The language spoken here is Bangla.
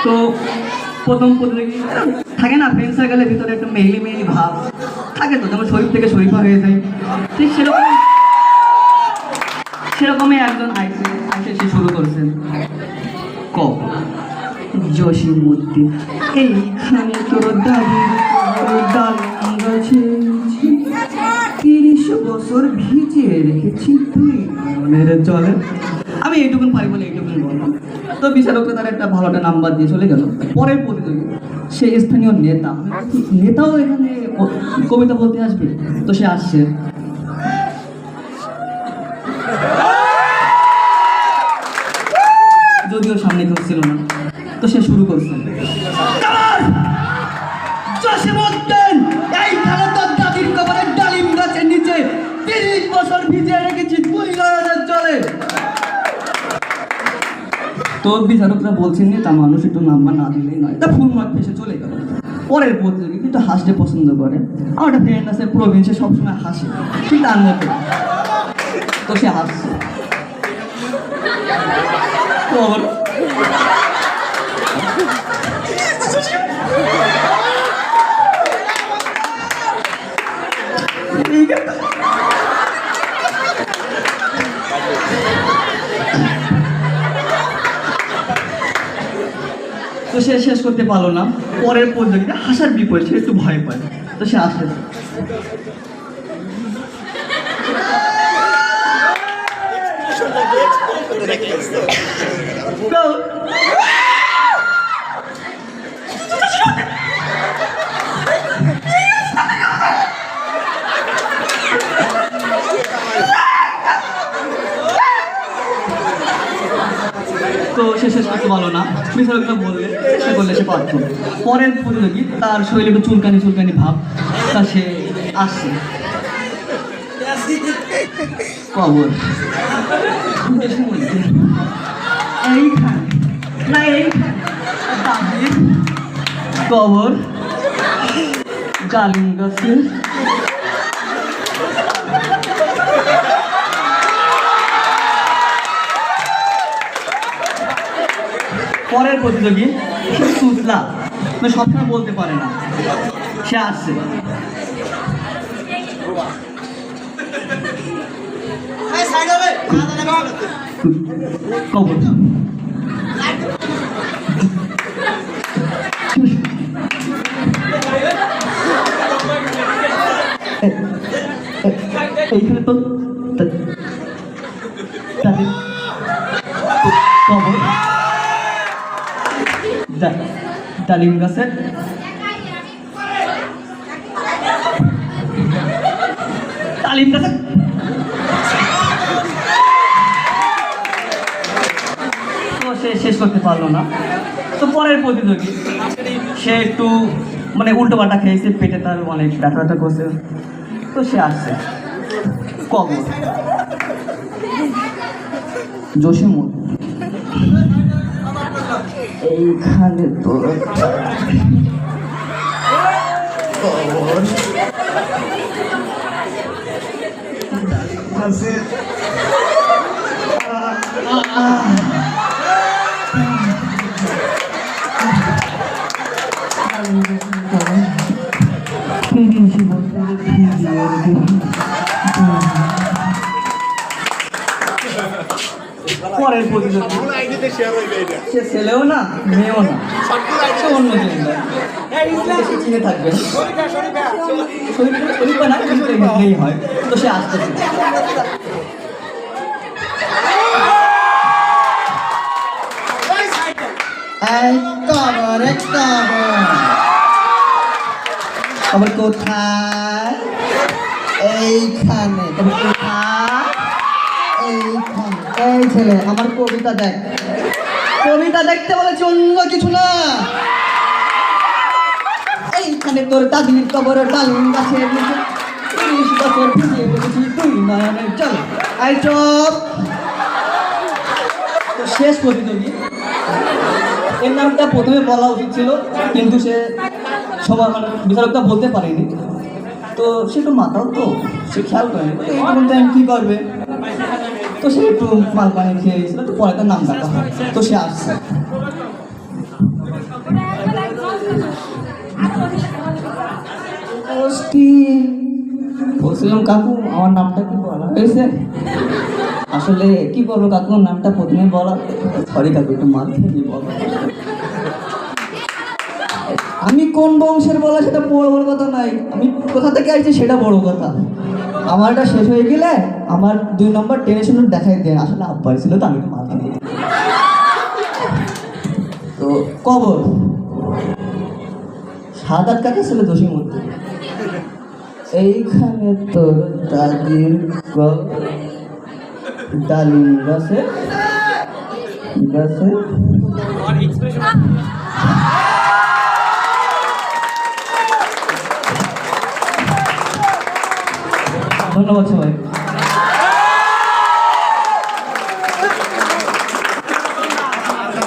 তো প্রথম প্রতিযোগী থাকে না, ফ্রেন্ড সার্কেলের ভিতরে একটা মেইলি মেইলি ভাব থাকে, তো যেমন শরীফ থেকে শরীফা হয়ে যায়, ঠিক সেরকমই একজন আইসে সে শুরু করছেন। ক জসিমউদ্দিন, এইখানে তোর ডালিম গাছে 30 বছর ভিজিয়ে রেখেছি তুই মনের জলে। আমি এইটুকুন পারি বলে এইটুকুন বললাম। তো বিচারকরা তার একটা ভালো একটা নাম্বার দিয়ে চলে গেল। পরের প্রতিযোগী সে স্থানীয় নেতাও এখানে কবিতা বলতে আসবে, তো সে আসছে। যদিও সামনে কেউ ছিল না, তো সে শুরু করছে। জসিমউদ্দিন, এইখানে তোর দাদির কবরের ডালিম গাছের নিচে 30 বছর ভিজিয়ে রেখেছি তুই নয়নের জলে। তো বিচারকরা বলছেন তা মানুষ একটু নাম্বার না দিলেই নয়, তা ফুল মাঠ ফেসে চলে গেল। পরের প্রতিযোগী কিন্তু হাসতে পছন্দ করে। আমার একটা ফ্রেন্ড আছে প্রবীণ, সে সবসময় হাসে, ঠিক তার মতো। তো সে হাসছে। তো সে শেষ করতে পারলো না। পরের প্রতিযোগিতা হাসার বিপরীত, সে একটু ভয় পায়, তো সে আসতেছে। তো সে শেষ করতে পারলো না। বিচারকরা বললে সে করলে সে পারত। পরের প্রতিযোগী তার শরীরে একটু চুলকানি চুলকানি ভাব, তা সে আসছে। কবর এইখানে না, এইখানে দাদির কবর ডালিম গাছে পরের প্রতিযোগী সুতলা, মানে সবসময় বলতে পারে না, সে আসছে। কবর এইখানে তো কবর ডালিম গাছের ডালিম গাছের তো সে শেষ করতে পারলো না। তো পরের প্রতিযোগী সে একটু মানে উল্টো পাল্টা খেয়েছে, পেটে তার অনেক ব্যথা ব্যথা করছে, তো সে আসছে। কবর জসিমউদ্দিন, এইখানে তো কবর পরের প্রতিযোগী সে ছেলেও না মেয়েও না, সে অন্য চিনে থাকবে, শরীফা না মেয়ে হয়, তো সে আসতেছে। খবর কোথায়? এইখানে। এইখানে। এই ছেলে আমার কবিতা দেখ, কবিতা দেখতে বলেছে, অন্য কিছু না। এইখানে তোর দাদির কবর ডালিম গাছের নিচে 30 বছর ভিজিয়ে রেখেছি তুই নয়নের জলে। I chop. তো শেষ প্রতিযোগী, এর নামটা প্রথমে বলা উচিত ছিল, কিন্তু সে সবার মানে বিচারকটা বলতে পারেনি। তো সে তো মাতাল, তো সে খেয়াল করেনি, এই কি করবে। তো সে একটু মাল পানি খেয়ে গেছিল, তো পরে তার নাম ডাকা হয়, তো সে আসছে। বলছিলাম কাকু আমার নামটা কি বলা হয়েছে? আসলে কি বলবো কাকু, নামটা প্রথমে বলা, সরি কাকু একটু মাল খেয়ে বলো। আমি কোন বংশের বলা সেটা বড় বড় কথা নাই, আমি কোথা থেকে আইছি সেটা বড় কথা। আমার এটা শেষ হয়ে গেলে আমার 2 নম্বর টেনশন দেখাই দেয়, আসলে আব্বাই ছিল তো আমি একটু মাল খেয়ে দিতাম। তো কবর 7-8 কাকা ছিল দোষীর মধ্যে। এইখানে তোর দাদির ডালিম গাছে গাছে ধন্যবাদ সবাই।